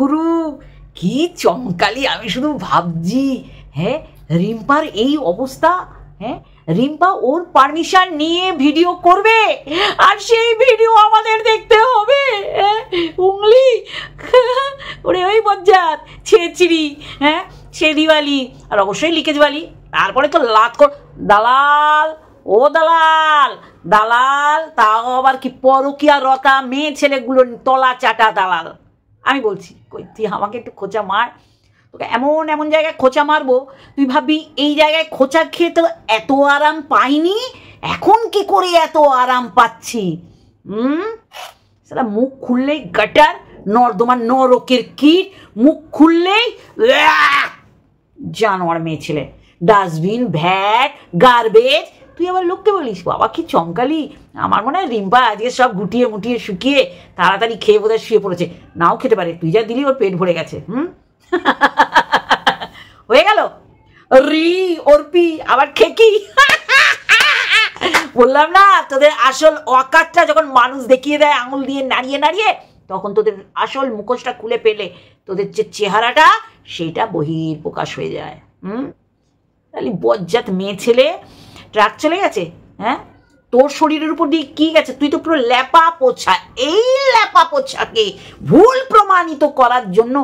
গুরু কি চমকালি, আমি শুধু ভাবছি হ্যাঁ রিম্পার এই অবস্থা, হ্যাঁ রিম্পা ওর পারমিশন নিয়ে ভিডিও করবে আর সেই ভিডিও আমাদের দেখতে হবে। উংলি ওরে ওই বজ্জাত ছেচিরি, হ্যাঁ ছেদিওয়ালি আর অবশ্যই লিকেজওয়ালি। তারপরে তো লাত কর দালাল, ও দালাল দালাল, তাও আবার কি পরকিয়া রতা মেয়ে ছেলেগুলো তলা চাটা দালাল। আমি বলছি কই তুই আমাকে একটু খোঁচা মার, তোকে এমন এমন জায়গায় খোঁচা মারবো তুই ভাববি এই জায়গায় খোঁচা খেয়ে তো এত আরাম পাইনি, এখন কি করে এত আরাম পাচ্ছি। সেটা মুখ খুললেই গাটার নর্দমা নরকের কীট, মুখ খুললেই জানোয়ার মেয়ে ছেলে, ডাস্টবিন ভ্যাট গার্বেজ। তুই আবার লোককে বলিস বাবা কি চমকালি। আমার মনে হয় রিম্পা আজকে সব গুটিয়ে মুটিয়ে শুকিয়ে তাড়াতাড়ি খেয়ে বোধহয় শুয়ে পড়েছে, নাও খেতে পারে, তুই যা দিলি ওর পেট ভরে গেছে। হয়ে গেল রি অর্পি আবার খেকি। বললাম না তোদের আসল অকাতটা যখন মানুষ দেখিয়ে দেয় আঙুল দিয়ে নাড়িয়ে নাড়িয়ে, তখন তোদের আসল মুখোশটা খুলে পেলে তোদের যে চেহারাটা সেটা বহির প্রকাশ হয়ে যায়। তাহলে বজ্জাত মেয়ে ছেলে, ট্রাক চলে গেছে, হ্যাঁ তোর শরীরের উপর দিয়ে কি গেছে, তুই তো পুরো ল্যাপা পোছা। এই ল্যাপা পোছাকে ভুল প্রমাণিত করার জন্য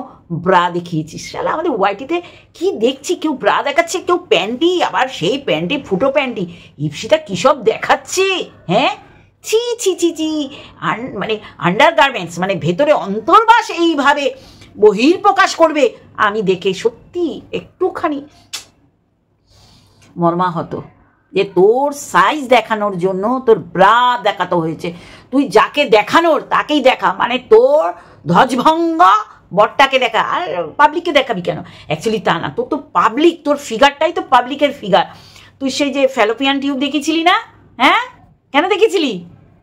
ব্রা দেখিয়েছিস। শালা আমাদের ওয়াইটিতে কি দেখছি, কেউ ব্রা দেখাচ্ছে, কেউ প্যান্টি, আবার সেই প্যান্টি ফুটো প্যান্টি। ইপসিটা কী সব দেখাচ্ছে, হ্যাঁ ছি ছি ছি ছি। মানে আন্ডার গার্মেন্টস মানে ভেতরে অন্তর্বাস এইভাবে বহির প্রকাশ করবে, আমি দেখে সত্যি একটুখানি মর্মাহত যে তোর সাইজ দেখানোর জন্য তোর ব্রা দেখাতে হয়েছে। তুই যাকে দেখানোর তাকেই দেখা, মানে তোর ধ্বজভঙ্গ বরটাকে দেখা, আর পাবলিককে দেখাবি কেন? অ্যাকচুয়ালি তা না, তোর তো পাবলিক, তোর ফিগারটাই তো পাবলিকের ফিগার। তুই সেই যে ফ্যালোপিয়ান টিউব দেখেছিলি না, হ্যাঁ কেন দেখেছিলি?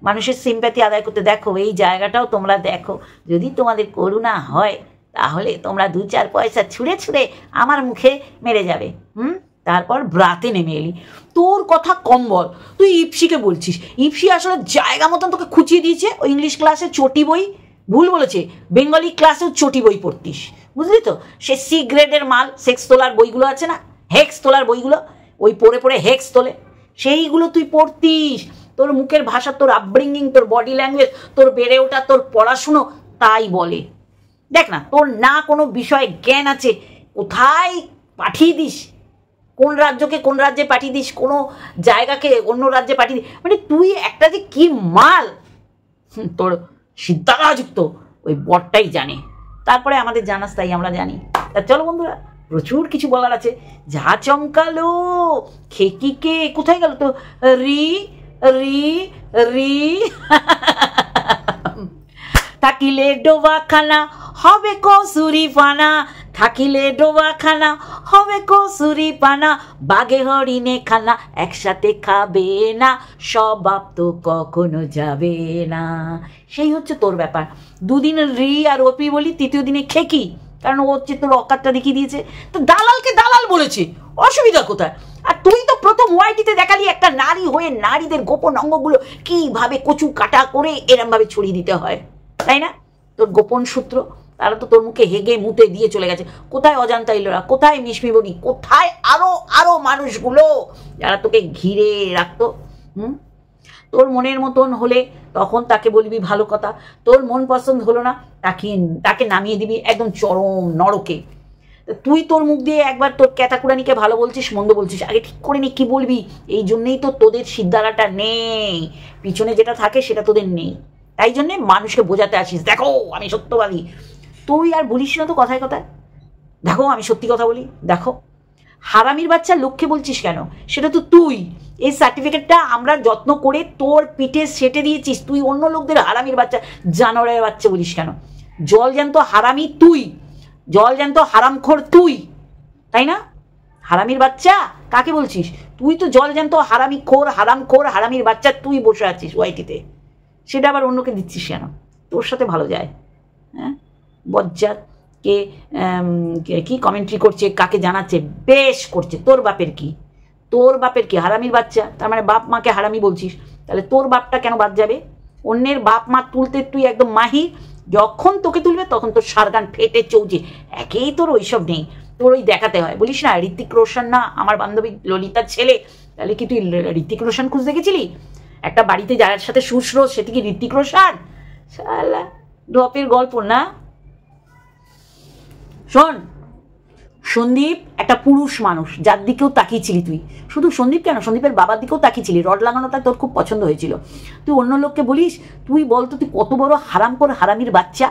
মানুষের সিম্প্যাথি আদায় করতে। দেখো এই জায়গাটাও তোমরা দেখো, যদি তোমাদের করুণা হয় তাহলে তোমরা 2-4 পয়সা ছুঁড়ে ছুঁড়ে আমার মুখে মেরে যাবে। তারপর ব্রাতে নেমে এলি। তোর কথা কম বল, তুই ইপসিকে বলছিস। ইপসি আসলে জায়গা মতন তোকে খুঁচিয়ে দিয়েছে। ওই ইংলিশ ক্লাসে চটি বই ভুল বলেছে, বেঙ্গলি ক্লাসেও চটি বই পড়তিস, বুঝলি তো? সে সি গ্রেডের মাল, সেক্স তোলার বইগুলো আছে না, হেক্স তোলার বইগুলো, ওই পড়ে পড়ে হেক্স তোলে, সেইগুলো তুই পড়তিস। তোর মুখের ভাষা, তোর আপব্রিঙ্গিং, তোর বডি ল্যাঙ্গুয়েজ, তোর বেড়ে ওঠা, তোর পড়াশুনো তাই বলে। দেখ না তোর না কোনো বিষয়ে জ্ঞান আছে, কোথায় পাঠিয়ে দিস, কোন রাজ্যকে কোন রাজ্যে পাঠিয়ে দিস, কোনো জায়গাকে অন্য রাজ্যে পাঠিয়ে দিস, মানে তুই একটা যে কি মাল, তোর সিদ্ধারাযুক্ত ওই বরটাই জানে। তারপরে আমাদের জানাস তাই আমরা জানি। তা চলো বন্ধুরা, প্রচুর কিছু বলার আছে। যা চমকালো খেকিকে, কোথায় গেল তো রি রি রি। থাকিলে ডোবাখানা হবে কসুরি পানা, থাকিলে ডোবাখানা হবে কসুরি পানা, বাঘে হরিণে খানা একসাথে খাবে না, স্বভাব তো কখনো যাবে না। সেই হচ্ছে তোর ব্যাপার। দুদিন রি আর ওপি বলি, তৃতীয় দিনে খেকি, কারণ ও হচ্ছে তোর অকাতটা দেখিয়ে দিয়েছে। তো দালালকে দালাল বলেছে, অসুবিধা কোথায়? আর তুই তো প্রথম ওয়াইটিতে দেখালি একটা নারী হয়ে নারীদের গোপন অঙ্গগুলো কিভাবে কচু কাটা করে এরমভাবে ছড়িয়ে দিতে হয়, তাই না? তোর গোপন সূত্র তারা তো তোর মুখে হেগে মুতে দিয়ে চলে গেছে। কোথায় অজান্তা ইলোরা, কোথায় মিশমিবনি, কোথায় আরো আরো মানুষগুলো যারা তোকে ঘিরে রাখতো? তোর মনের মতন হলে তখন তাকে বলবি ভালো কথা, তোর মন পছন্দ হলো না তাকে নামিয়ে দিবি একদম চরম নরকে। তুই তোর মুখ দিয়ে একবার তোর ক্যাতাকুরানিকে ভালো বলছিস মন্দ বলছিস, আগে ঠিক করে নি কি বলবি। এই জন্যেই তো তোদের সিদ্ধারাটা নেই, পিছনে যেটা থাকে সেটা তোদের নেই। তাই জন্যে মানুষকে বোঝাতে আসিস দেখো আমি সত্যবাদী। তুই আর বলিস না তো কথায় কথায় দেখো আমি সত্যি কথা বলি। দেখো হারামির বাচ্চা লক্ষ্যে বলছিস কেন? সেটা তো তুই। এই সার্টিফিকেটটা আমরা যত্ন করে তোর পিঠে সেটে দিয়েছিস, তুই অন্য লোকদের হারামির বাচ্চা জানোয়ারের বাচ্চা বলিস কেন? জল জ্যান্ত হারামি তুই, জল জ্যান্ত হারামখোর তুই, তাই না? হারামির বাচ্চা কাকে বলছিস? তুই তো জল জ্যান্ত হারামিখোর হারামখোর হারামির বাচ্চা তুই বসে আছিস ওয়াইটিতে, সেটা আবার অন্যকে দিচ্ছিস কেন? তোর সাথে ভালো যায়? হ্যাঁ বজ্জাত কে কি কমেন্ট্রি করছে, কাকে জানাচ্ছে, বেশ করছে। তোর বাপের কি, তোর বাপের কি? হারামির বাচ্চা, তার মানে বাপ মাকে হারামি বলছিস, তাহলে তোর বাপটা কেন বাদ যাবে? অন্যের বাপ মা তুলতে তুই একদম মাহির, যখন তোকে তুলবে তখন তোর সারগান ফেটে চৌচে, একেই তোর ওইসব নেই, তোর ওই দেখাতে হয়। বলিস না ঋতিক রোশন না আমার বান্ধবী ললিতার ছেলে, তাহলে কি তুই ঋতিক রোশন খুঁজতে গেছিলি? একটা বাড়িতে যার সাথে সুশ্রোত সেটি কি ঋতিক রোশন? শালা ড্রপের গল্প না। শোন, সন্দীপ একটা পুরুষ মানুষ, যার দিকেও তাকিয়েছিলি তুই। শুধু সন্দীপ কেন, সন্দীপের বাবার দিকেও তাকিয়েছিলি, রড লাগানোটা তোর খুব পছন্দ হয়েছিল। তুই অন্য লোককে বলিস, তুই বলতো তুই কত বড় হারাম করে হারামির বাচ্চা,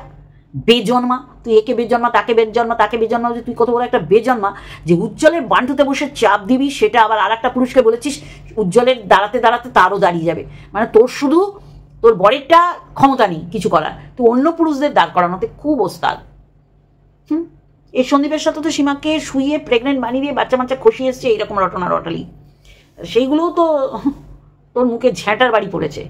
বেজন্মা। তুই একে বেজন্মা, তাকে বেজন্মা, তাকে বেজন্মা, তুই কত বড় একটা বেজন্মা যে উজ্জ্বলের বান্টুতে বসে চাপ দিবি, সেটা আবার আর একটা পুরুষকে বলেছিস উজ্জ্বলের দাঁড়াতে দাঁড়াতে তারও দাঁড়িয়ে যাবে। মানে তোর শুধু তোর বরেরটা ক্ষমতা নেই কিছু করার, তুই অন্য পুরুষদের দাঁড় করানোতে খুব ওস্তাদ। এই সন্দীপের সাথে তো সীমাকে শুইয়ে প্রেগনেন্ট বানিয়ে দিয়ে বাচ্চা বাচ্চা খসিয়ে এসছে, এইরকম রটনা রটালি, সেইগুলোও তো তোর মুখে ঝ্যাঁটার বাড়ি পড়েছে।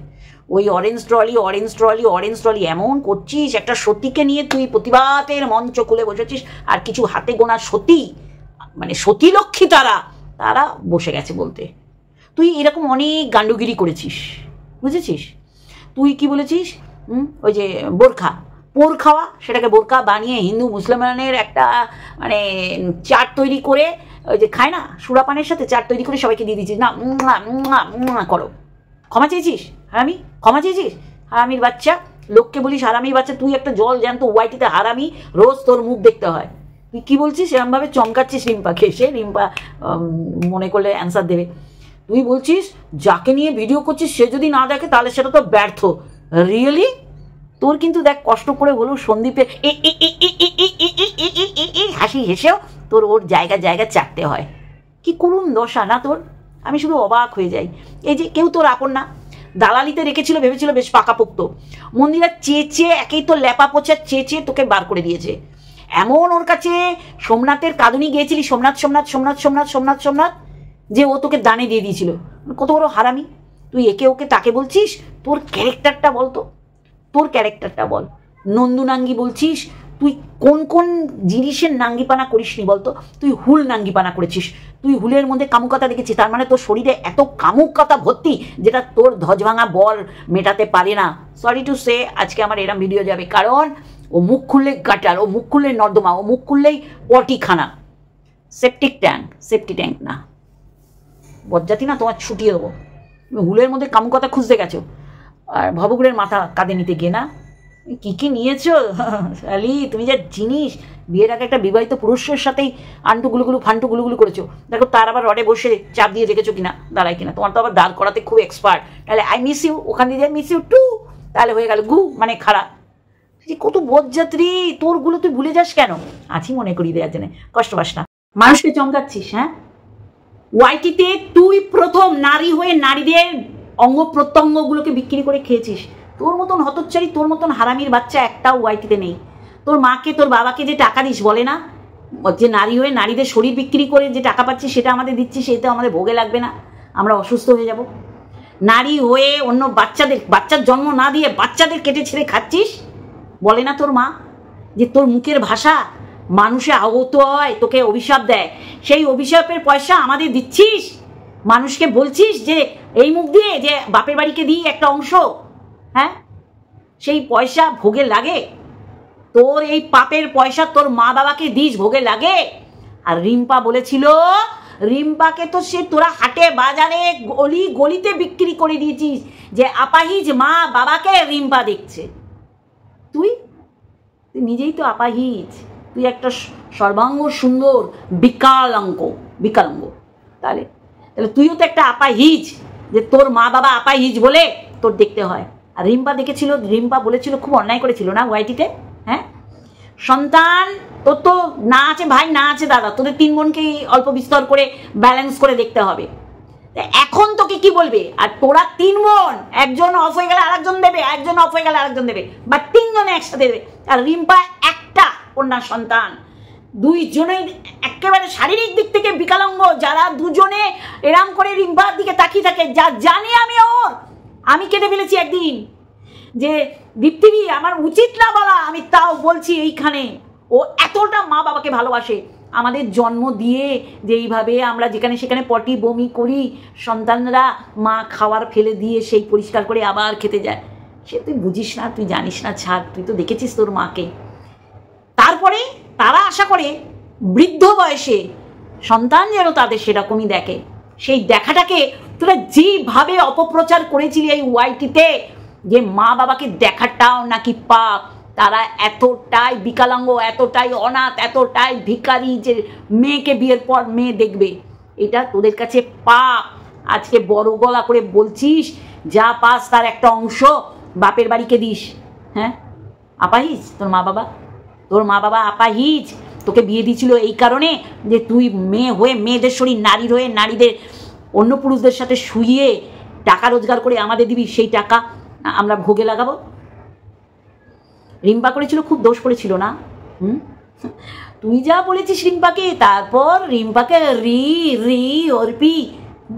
ওই orange trolley orange trolley orange trolley এমন করছিস, একটা সতীকে নিয়ে তুই প্রতিবাদের মঞ্চ খুলে বসেছিস, আর কিছু হাতে গোনা সতী, মানে সতী লক্ষ্মী তারা বসে গেছে বলতে। তুই এরকম অনেক গান্ডুগিরি করেছিস, বুঝেছিস? তুই কি বলেছিস, ওই যে বোরখা পোর খাওয়া, সেটাকে বোরকা বানিয়ে হিন্দু মুসলমানের একটা মানে চাট তৈরি করে, ওই যে খায় না সুরাপানের সাথে চাট তৈরি করে সবাইকে দিয়ে দিচ্ছিস, না করো। ক্ষমা চেয়েছিস হারামি, ক্ষমা চেয়েছিস হারামির বাচ্চা, লোককে বলিস হারামির বাচ্চা। তুই একটা জল জ্যান্ত ওয়াইটিতে হারামি, রোজ তোর মুখ দেখতে হয়। তুই কি বলছিস এরমভাবে চমকাচ্ছিস রিম্পাকে, সে রিম্পা মনে করলে অ্যান্সার দেবে। তুই বলছিস যাকে নিয়ে ভিডিও করছিস সে যদি না দেখে তাহলে সেটা তো ব্যর্থ। রিয়েলি? তোর কিন্তু দেখ কষ্ট করে হলেও সন্দীপের হাসি হেসেও তোর ওর জায়গা চাটতে হয়। কি করুন দশা না তোর, আমি শুধু অবাক হয়ে যাই। এই যে কেউ তোর আপন না, দালালিতে রেখেছিল, ভেবেছিল বেশ পাকাপোক্ত, মন্দিরা চেঁচে একেই তো ল্যাপা পোচা চেঁচে তোকে বার করে দিয়েছে। এমন ওর কাছে সোমনাথের কাঁদুনি গিয়েছিলি, সোমনাথ সোমনাথ সোমনাথ সোমনাথ সোমনাথ সোমনাথ, যে ও তোকে দানে দিয়ে দিয়েছিল। কত বড় হারামি তুই, একে ওকে তাকে বলছিস। তোর ক্যারেক্টারটা বলতো, তোর ক্যারেক্টারটা বল। নন্দুনাঙ্গি বলছিস, তুই কোন কোন জিনিসের নাঙ্গিপানা করিসনি বলতো? তুই হুল নাঙ্গিপানা করেছিস, তুই হুলের মধ্যে কামুকতা দেখেছিস, তার মানে তোর শরীরে এত কামুকতা ভর্তি যেটা তোর ধ্বজভাঙা বল মেটাতে পারে না। সরি টু সে, আজকে আমার এরম ভিডিও যাবে, কারণ ও মুখ খুললে গাটার, ও মুখ খুললে নর্দমা, ও মুখ খুললেই পটিখানা, সেপটিক ট্যাঙ্ক না, বজ্জাতি না, তোমার ছুটিয়ে দেবো। হুলের মধ্যে কামুকতা খুঁজতে গেছো, আর ভবগুড়ের মাথা কাঁধে নিতে গিয়ে না কি নিয়েছো শালি, তুমি যা জিনিস। বিয়ের আগে একটা বিবাহিত পুরুষের সাথেই আন্টু গুলুগুলু ফান্টু গুলুগুলু করেছো, দেখো তার আবার রডে বসে চাপ দিয়ে রেখেছো কিনা, দাঁড়ায় কিনা। তোমার তো আবার দাঁড় করাতে খুব এক্সপার্ট, তাহলে আই মিস ইউ, ওখান দিয়ে মিস ইউ টু, তাহলে হয়ে গেল গু মানে খারাপ। কত বজ্জাত্রী তোরগুলো, তুই ভুলে যাস কেন? আছি মনে করি দেওয়ার জন্য, কষ্ট পাস না। মানুষকে চমকাচ্ছিস, হ্যাঁ? ওয়াইটিতে তুই প্রথম নারী হয়ে নারীদের অঙ্গ প্রত্যঙ্গগুলোকে বিক্রি করে খেয়েছিস। তোর মতন হতচ্চারী, তোর মতন হারামির বাচ্চা একটাও ওয়াইটিতে নেই। তোর মাকে তোর বাবাকে যে টাকা দিস, বলে না যে নারী হয়ে নারীদের শরীর বিক্রি করে যে টাকা পাচ্ছিস সেটা আমাদের দিচ্ছিস, সেটা আমাদের ভোগে লাগবে না, আমরা অসুস্থ হয়ে যাব। নারী হয়ে অন্য বাচ্চার জন্ম না দিয়ে বাচ্চাদের কেটে ছেড়ে খাচ্ছিস, বলে না তোর মা যে তোর মুখের ভাষা মানুষে আহত হয়, তোকে অভিশাপ দেয়, সেই অভিশাপের পয়সা আমাদের দিচ্ছিস। মানুষকে বলছিস যে এই মুখ দিয়ে যে বাপের বাড়িকে দিই একটা অংশ, হ্যাঁ, সেই পয়সা ভোগে লাগে। তোর এই পাপের পয়সা তোর মা বাবাকে দিস, ভোগে লাগে। আর রিম্পা বলেছিল, রিম্পাকে তো সে তোরা হাটে বাজারে গলিতে বিক্রি করে দিয়েছিস যে আপাহিজ মা বাবাকে রিম্পা দেখছে। তুই নিজেই তো আপাহিজ, তুই একটা সর্বাঙ্গ সুন্দর বিকলাঙ্গ, তাহলে তুইও তো একটা আপাহিজ, যে তোর মা বাবা আপাহিজ বলে তোর দেখতে হয়। আর রিম্পা দেখেছিল, রিম্পা বলেছিল খুব অন্যায় করেছিল না ওয়াইটিতে, হ্যাঁ? সন্তান তোর তো না আছে ভাই, না আছে দাদা, তোদের 3 বোনকেই অল্প বিস্তর করে ব্যালেন্স করে দেখতে হবে। এখন তোকে কি বলবে? আর তোরা 3 বোন, একজন অফ হয়ে গেলে আরেকজন দেবে, একজন অফ হয়ে গেলে আরেকজন দেবে, বা 3 জনে একসাথে দেবে। আর রিম্পা একটা কন্যা সন্তান, 2 জনেই একেবারে শারীরিক দিক থেকে বিকলাঙ্গ, যারা 2 জনে এরাম করে রিম্পার দিকে তাকিয়ে থাকে, যা জানি আমি কেঁদে ফেলেছি একদিন, যে দীপ্তিদি আমার উচিত না বলা, আমি তাও বলছি এইখানে। ও এতটা মা বাবাকে ভালোবাসে, আমাদের জন্ম দিয়ে যে এইভাবে আমরা যেখানে সেখানে পটি বমি করি, সন্তানরা মা খাওয়ার ফেলে দিয়ে সেই পরিষ্কার করে আবার খেতে যায়। সে তুই বুঝিস না, তুই জানিস না, ছাড়, তুই তো দেখেছিস তোর মাকে। তারপরে তারা আশা করে বৃদ্ধ বয়সে সন্তান যেন তাদের সেরকমই দেখে। সেই দেখাটাকে তোরা যেভাবে অপপ্রচার করেছিলি এই ওয়াইটিতে, যে মা বাবাকে দেখাটাও নাকি পাপ, তারা এতটাই বিকলাঙ্গ, এতটাই অনাথ, এতটাই ভিখারি যে মেয়েকে বিয়ের পর মেয়ে দেখবে, এটা তোদের কাছে পাপ। আজকে বড় গলা করে বলছিস, যা পাস তার একটা অংশ বাপের বাড়িকে দিস। হ্যাঁ, আপাহিজ তোর মা বাবা, তোর মা বাবা আপাহিজ। তোকে বিয়ে দিয়েছিল এই কারণে যে তুই মেয়ে হয়ে, মেয়েদের শরীর নারীর হয়ে, নারীদের অন্য পুরুষদের সাথে শুইয়ে টাকা রোজগার করে আমাদের দিবি, সেই টাকা আমরা ভোগে লাগাবো। রিম্পা করেছিল, খুব দোষ করেছিল না? তুই যা বলেছিস রিম্পাকে, তারপর রিম্পাকে অর্পি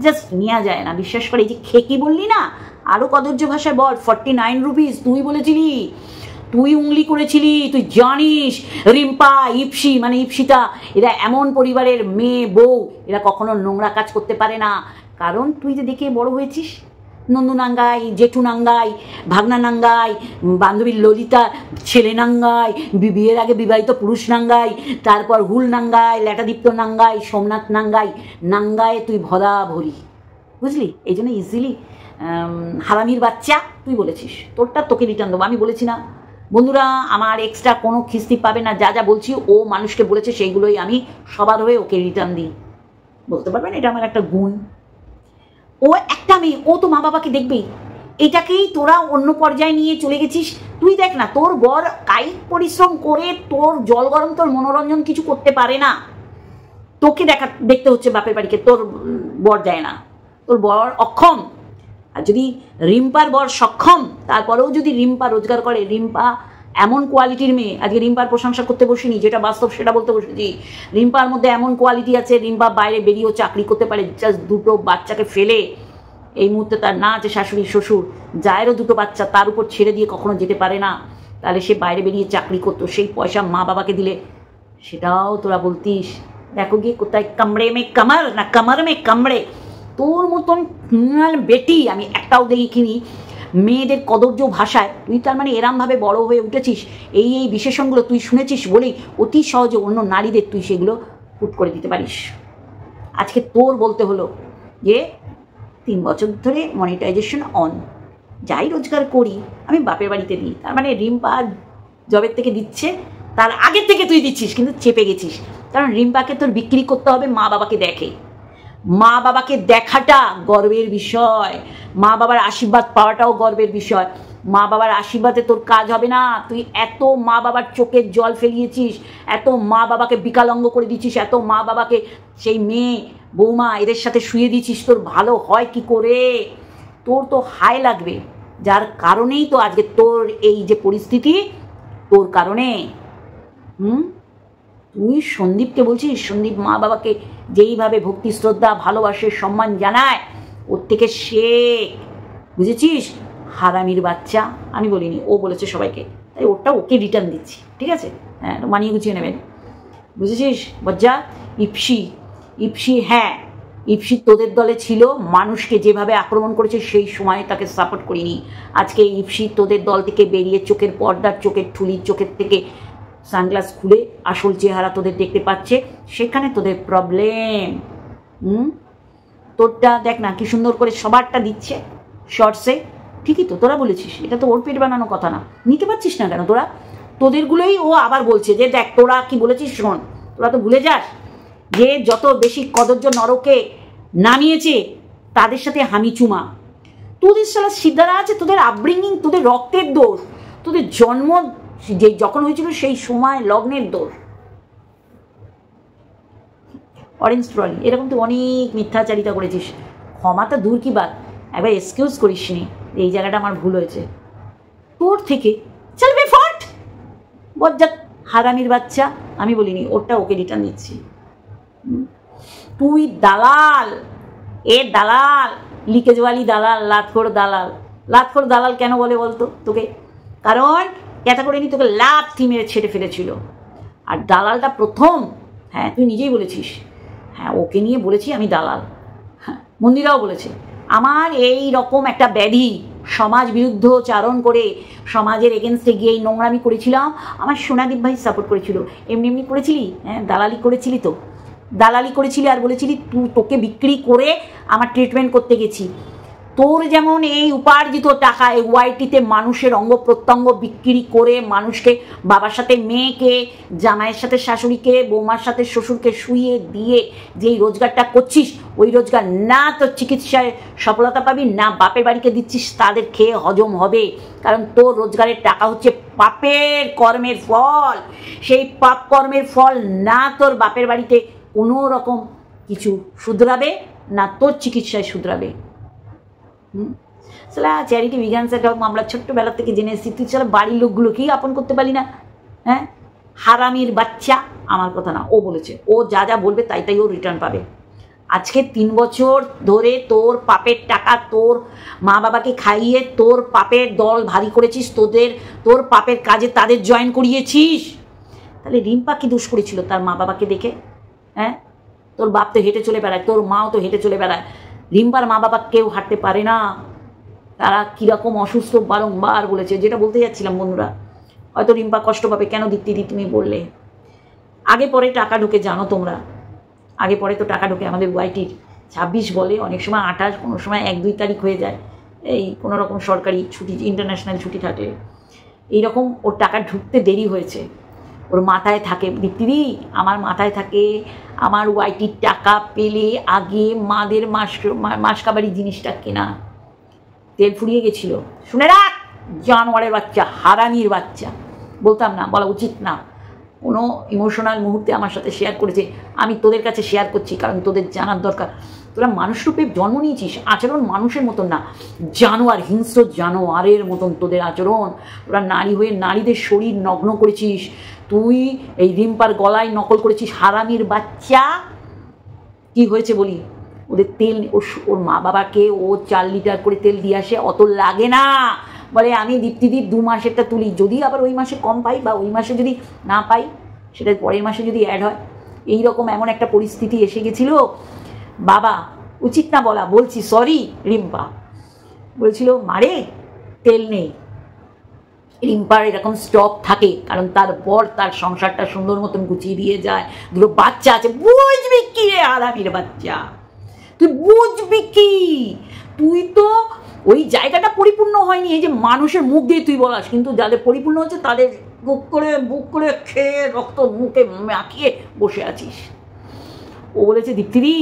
জাস্ট নেওয়া যায় না, বিশ্বাস করে। এই যে খেকি বললি না, আরও কদর্য ভাষায় বল, 49 রুপিস তুই বলেছিলি, তুই উংলি করেছিলি। তুই জানিস রিম্পা, ইপসি, মানে ইপসিতা, এরা এমন পরিবারের মেয়ে বউ, এরা কখনো নোংরা কাজ করতে পারে না। কারণ তুই যে দেখে বড় হয়েছিস, নন্দু নাঙ্গাই, জেঠু নাঙ্গাই, ভাগনা নাঙ্গাই, বান্ধবী ললিতা ছেলে নাঙ্গাই, বিয়ের আগে বিবাহিত পুরুষ নাঙ্গাই, তারপর হুল নাঙ্গাই, ল্যাটাদীপ্ত নাঙ্গাই, সোমনাথ নাঙ্গাই, নাঙ্গায় তুই ভরা ভরি, বুঝলি? এই জন্য ইজিলি হারামির বাচ্চা তুই বলেছিস। তোরটা তোকে রিটার্ন দেবো, আমি বলেছি না বন্ধুরা? আমার এক্সট্রা কোনো খিস্তি পাবে না। যা যা বলছি ও মানুষকে বলেছে, সেইগুলোই আমি সবার হয়ে ওকে রিটার্ন দিই। বলতে পারবেন এটা আমার একটা গুণ। ও একটা মেয়ে, ও তো মা বাবাকে দেখবেই। এটাকেই তোরা অন্য পর্যায়ে নিয়ে চলে গেছিস। তুই দেখ না, তোর বর কায়িক পরিশ্রম করে তোর জল গরম, তোর মনোরঞ্জন কিছু করতে পারে না, তোকে দেখতে হচ্ছে বাপের বাড়িকে। তোর বর দেয় না, তোর বর অক্ষম। আর যদি রিম্পার বর সক্ষম, তারপরেও যদি রিম্পা রোজগার করে, রিম্পা এমন কোয়ালিটির মেয়ে, আজকে রিম্পার প্রশংসা করতে বসিনি, যেটা বাস্তব সেটা বলতে বসেছি। রিম্পার মধ্যে এমন কোয়ালিটি আছে, রিম্পা বাইরে বেরিয়েও চাকরি করতে পারে। জাস্ট দুটো বাচ্চাকে ফেলে, এই মুহূর্তে তার না আছে শাশুড়ি শ্বশুর, যায়েরও দুটো বাচ্চা, তার উপর ছেড়ে দিয়ে কখনো যেতে পারে না, তাহলে সে বাইরে বেরিয়ে চাকরি করতো, সেই পয়সা মা বাবাকে দিলে। সেটাও তোরা বলতিস, দেখো গিয়ে কোথায় কামড়ে মে কামার না কামার মে কামড়ে। তোর মতন বেটি আমি একটাও দেখিনি মেয়েদের কদর্য ভাষায়। তুই তার মানে এরমভাবে বড় হয়ে উঠেছিস, এই এই বিশেষণগুলো তুই শুনেছিস বলেই অতি সহজে অন্য নারীদের তুই সেগুলো পুট করে দিতে পারিস। আজকে তোর বলতে হলো যে 3 বছর ধরে মনিটাইজেশন অন, যাই রোজগার করি আমি বাপের বাড়িতে দিই। তার মানে রিম্পা জবের থেকে দিচ্ছে, তার আগের থেকে তুই দিচ্ছিস, কিন্তু চেপে গেছিস। কারণ রিম্পাকে তোর বিক্রি করতে হবে, মা বাবাকে দেখে। মা বাবাকে দেখাটা গর্বের বিষয়, মা বাবার আশীর্বাদ পাওয়াটাও গর্বের বিষয়। মা বাবার আশীর্বাদে তোর কাজ হবে না। তুই এত মা বাবার চোখের জল ফেলিয়েছিস, এত মা বাবাকে বিকলাঙ্গ করে দিচ্ছিস, এত মা বাবাকে সেই মেয়ে বৌমা এদের সাথে শুয়ে দিচ্ছিস। তোর ভালো হয় কি করে? তোর তো হায় লাগবে, যার কারণেই তো আজকে তোর এই যে পরিস্থিতি, তোর কারণে। তুই সন্দীপকে বলছিস, সন্দীপ মা বাবাকে যেইভাবে ভক্তি শ্রদ্ধা ভালোবাসে সম্মান জানায়, ওর থেকে শেখ, বুঝেছিস? হারামির বাচ্চা আমি বলিনি, ও বলেছে সবাইকে, তাই ওটা ওকে রিটার্ন দিচ্ছি, ঠিক আছে? হ্যাঁ, মানিয়ে গুছিয়ে নেবেন, বুঝেছিস? বজ্জা ইপসি, হ্যাঁ ইপসি তোদের দলে ছিল, মানুষকে যেভাবে আক্রমণ করেছে সেই সময় তাকে সাপোর্ট করিনি। আজকে ইপসি তোদের দল থেকে বেরিয়ে চোখের পর্দার, চোখের ঠুলির চোখের থেকে সানগ্লাস খুলে আসল চেহারা তোদের দেখতে পাচ্ছে, সেখানে তোদের প্রবলেম। তোরটা দেখ না কি সুন্দর করে সবারটা দিচ্ছে শর্টসে। ঠিকই তো, তোরা বলেছিস, এটা তো ওর পেট বানানো কথা না। নিতে পারছিস না কেন তোরা? তোদেরগুলোই ও আবার বলছে যে দেখ তোরা কি বলেছিস শোন। তোরা তো ভুলে যাস যে যত বেশি কদর্য নরকে নামিয়েছে তাদের সাথে হামি চুমা। তোদের সালা সিদ্ধারা আছে, তোদের আপব্রিঙ্গিং, তোদের রক্তের দোষ, তোদের জন্ম যে যখন হয়েছিল সেই সময় লগ্নের দোষ। অরেঞ্জ ট্রলি এরকম তো অনেক মিথ্যাচারিতা করেছিস, ক্ষমাটা দূর কি বাদ, একবার এক্সকিউজ করিস নি, এই জায়গাটা আমার ভুল হয়েছে। তোর থেকে চলবে ফট বজ্জাত হারামির বাচ্চা আমি বলিনি, ওটা ওকে রিটার্ন দিচ্ছি। তুই দালাল, দালাল, লিকেজওয়ালি দালাল, লাতখোর দালাল কেন বলে বলতো তোকে? কারণ ক্যাথা করে নি তোকে লাথি মেরে ছেড়ে ফেলেছিল। আর দালালটা প্রথম, হ্যাঁ তুই নিজেই বলেছিস, হ্যাঁ ওকে নিয়ে বলেছি আমি দালাল। হ্যাঁ, মন্দিরাও বলেছে আমার এই রকম একটা ব্যাধি সমাজ বিরুদ্ধচারণ করে সমাজের এগেনস্টে গিয়ে এই নোংরামি করেছিলাম, আমার সোনাদীপ ভাই সাপোর্ট করেছিল। এমনি এমনি করেছিলি? হ্যাঁ, দালালি করেছিলি তো, দালালি করেছিলি আর বলেছিলি তোকে বিক্রি করে আমার ট্রিটমেন্ট করতে গেছি। তোর যেমন এই উপার্জিত টাকা এই ওয়াইটিতে মানুষের অঙ্গ প্রত্যঙ্গ বিক্রি করে মানুষকে, বাবার সাথে মেয়েকে, জামাইয়ের সাথে শাশুড়িকে, বৌমার সাথে শ্বশুরকে শুইয়ে দিয়ে যেই রোজগারটা করছিস, ওই রোজগার না তোর চিকিৎসায় সফলতা পাবি, না বাপের বাড়িকে দিচ্ছিস তাদের খেয়ে হজম হবে। কারণ তোর রোজগারের টাকা হচ্ছে পাপের কর্মের ফল। সেই পাপ কর্মের ফল না তোর বাপের বাড়িতে কোনো রকম কিছু শুধরাবে, না তোর চিকিৎসায় শুধরাবে। সালা চ্যারিটি বিজ্ঞান সেটা আমরা ছোট্টবেলা থেকে জেনে এসেছি, তুই সালা বাড়ির লোকগুলোকেই আপন করতে পারলি না। হ্যাঁ, হারামির বাচ্চা, আমার কথা না, ও বলেছে, ও যা যা বলবে তাই তাই ও রিটার্ন পাবে। আজকে 3 বছর ধরে তোর পাপের টাকা তোর মা বাবাকে খাইয়ে তোর পাপের দল ভারী করেছিস, তোর পাপের কাজে তাদের জয়েন করিয়েছিস। তাহলে রিম্পা কি দোষ করেছিল তার মা বাবাকে দেখে? হ্যাঁ, তোর বাপ তো হেঁটে চলে বেড়ায়, তোর মাও তো হেঁটে চলে বেড়ায়, রিম্পার মা বাবা কেউ হাঁটতে পারে না। তারা কীরকম অসুস্থ বারংবার বলেছে, যেটা বলতে যাচ্ছিলাম বন্ধুরা। হয়তো রিম্পা কষ্ট পাবে, কেন দীপ্তিদি তুমি বললে? আগে পরে টাকা ঢোকে জানো তোমরা, আগে পরে তো টাকা ঢোকে আমাদের ওয়াইটির। 26 বলে, অনেক সময় 28, কোনো সময় 1-2 তারিখ হয়ে যায়, এই কোনো রকম সরকারি ছুটি, ইন্টারন্যাশনাল ছুটি থাকলে। এইরকম ওর টাকা ঢুকতে দেরি হয়েছে। ওর মাথায় থাকে, দীপ্তিদি আমার মাথায় থাকে, আমার ওয়াইটির টাকা পেলে আগে মাদের মাসকাবারি জিনিসটা কেনা। তেল ফুরিয়ে গেছিল, শুনে রাখ জানোয়ারের বাচ্চা, হারামির বাচ্চা। বলতাম না, বলা উচিত না। কোনো ইমোশনাল মুহূর্তে আমার সাথে শেয়ার করেছে, আমি তোদের কাছে শেয়ার করছি, কারণ তোদের জানার দরকার। তোরা মানুষ রূপে জন্ম নিয়েছিস, আচরণ মানুষের মতন না, জানোয়ার, হিংস্র জানোয়ারের মতন তোদের আচরণ। তোরা নারী হয়ে নারীদের শরীর নগ্ন করেছিস, তুই এই রিম্পার গলায় নকল করেছিস, হারামির বাচ্চা। কি হয়েছে বলি, ওদের তেল, ওর মা বাবাকে ও 4 লিটার করে তেল দিয়ে আসে, অত লাগে না। বলে আমি দীপ্তিদির 2 মাসেরটা তুলি, যদি আবার ওই মাসে কম পাই বা ওই মাসে যদি না পাই, সেটা পরের মাসে যদি অ্যাড হয়। এই রকম এমন একটা পরিস্থিতি এসে গেছিল, বাবা উচিত না বলা, বলছি সরি। রিম্পা বলছিল মারে তেল নেই। রিম্পার এরকম স্টক থাকে, কারণ তার বর তার সংসারটা সুন্দর মতন গুছিয়ে দিয়ে যায়, 2 বাচ্চা আছে। বুঝবি কি রে হারামির বাচ্চা, তুই বুঝবি কি? তুই তো ওই জায়গাটা পরিপূর্ণ হয়নি, এই যে মানুষের মুখ দিয়ে তুই বলাস, কিন্তু যাদের পরিপূর্ণ হচ্ছে তাদের বুক করে খেয়ে রক্ত মুখে মাখিয়ে বসে আছিস। ও বলেছে দীপ্তিদি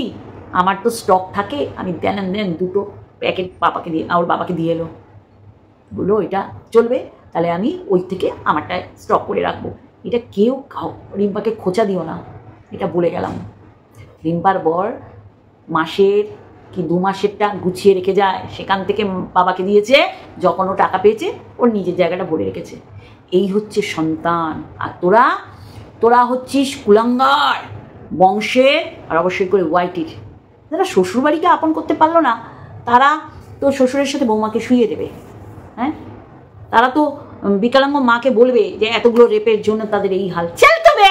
আমার তো স্টক থাকে, আমি দেন 2 প্যাকেট পাপাকে দিয়ে, ওর বাবাকে দিয়ে এলো, বললো এটা চলবে, তাহলে আমি ওই থেকে আমারটা স্টক করে রাখবো। এটা কেউ রিম্পাকে খোঁচা দিও না, এটা বলে গেলাম। রিম্পার বর মাসের কি 2 মাসেরটা গুছিয়ে রেখে যায়, সেখান থেকে বাবাকে দিয়েছে, যখন ও টাকা পেয়েছে ওর নিজের জায়গাটা ভরে রেখেছে। এই হচ্ছে সন্তান। আর তোরা হচ্ছিস কুলাঙ্গার বংশের, আর অবশ্যই করে ওয়াইটির। যারা শ্বশুরবাড়িকে আপন করতে পারলো না, তারা তো শ্বশুরের সাথে বৌমাকে শুইয়ে দেবে। হ্যাঁ, তারা তো বিকলাঙ্গ মাকে বলবে যে এতগুলো রেপের জন্য তাদের এই হাল। চল তবে,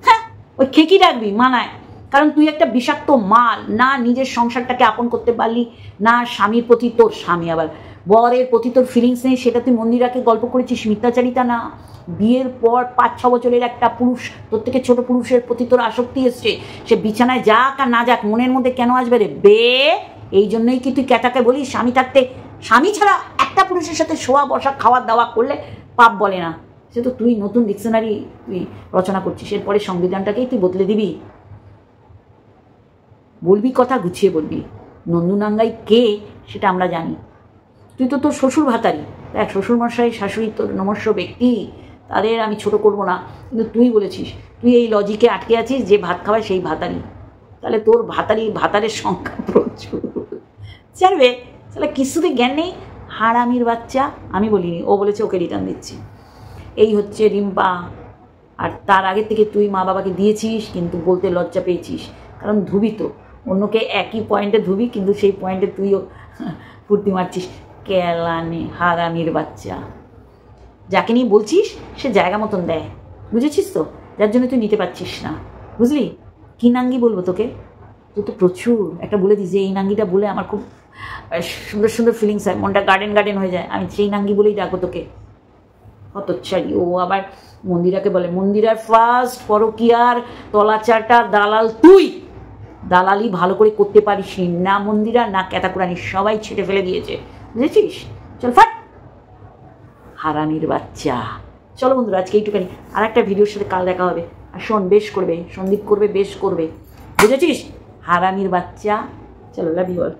হ্যাঁ ওই খেকি রাখবি মানায়, কারণ তুই একটা বিষাক্ত মাল। না নিজের সংসারটাকে আপন করতে পারলি, না স্বামীর প্রতি, তোর স্বামী আবার বরের প্রতি তোর ফিলিংস নেই, সেটা তুই মন্দিরাকে গল্প করেছিস, মিথ্যাচারিতা না। বিয়ের পর 5-6 বছরের একটা পুরুষ, তোর থেকে ছোট পুরুষের প্রতি তোর আসক্তি এসছে, সে বিছানায় যাক আর না যাক মনের মধ্যে কেন আসবে রে বে? এই জন্যই কি তুই ক্যাটাকে বলিস স্বামী থাকতে, স্বামী ছাড়া একটা পুরুষের সাথে শোয়া বসা খাওয়া দাওয়া করলে পাপ বলে না। সে তো তুই নতুন ডিকশনারি তুই রচনা করছিস, এরপরে সংবিধানটাকেই তুই বদলে দিবি। বলবি কথা গুছিয়ে বলবি। নন্দুনাঙ্গাই কে সেটা আমরা জানি, তুই তো তোর শ্বশুর ভাতারি, দেখ শ্বশুরমশাই শাশুড়ি তোর নমস্য ব্যক্তি, তাদের আমি ছোট করব না, কিন্তু তুই বলেছিস তুই এই লজিকে আটকে আছিস যে ভাত খাওয়ায় সেই ভাতারি, তাহলে তোর ভাতারের সংখ্যা প্রচুর। জানবে তাহলে কিছুতে জ্ঞান নেই, হারামির বাচ্চা। আমি বলিনি, ও বলেছে ওকে রিটার্ন দিচ্ছি। এই হচ্ছে রিম্পা। আর তার আগে থেকে তুই মা বাবাকে দিয়েছিস, কিন্তু বলতে লজ্জা পেয়েছিস, কারণ ধুবি তো অন্যকে একই পয়েন্টে ধুবি, কিন্তু সেই পয়েন্টে তুইও ফুর্তি মারছিস। কেলানে হারামির বাচ্চা, যাকে নিয়ে বলছিস সে জায়গা মতন দেয়, বুঝেছিস তো? যার জন্য তুই নিতে পারছিস না, বুঝলি? কি নাঙ্গি বলবো তোকে? তুই তো প্রচুর একটা বলে দিস যে এই নাঙ্গিটা বলে আমার খুব সুন্দর সুন্দর ফিলিংস হয়, মনটা গার্ডেন গার্ডেন হয়ে যায়। আমি সেই নাঙ্গি বলেই ডাকো তোকে, হতচ্ছাড়ি। ও আবার মন্দিরাকে বলে, মন্দিরার ফার্স্ট পরকিয়ার তলাচাটা দালাল তুই। দালালি ভালো করে করতে পারিস না মন্দিরা, না ক্যাতাকুরানি, সবাই ছেড়ে ফেলে দিয়েছে, বুঝেছিস? চল ফাট হারামির বাচ্চা। চলো বন্ধুরা আজকে এইটুখানি, আর একটা ভিডিওর সাথে কাল দেখা হবে। আর শোন, বেশ করবে, সন্দীপ করবে, বেশ করবে, বুঝেছিস? হারামির বাচ্চা। চলো, লাভ ইউ অল।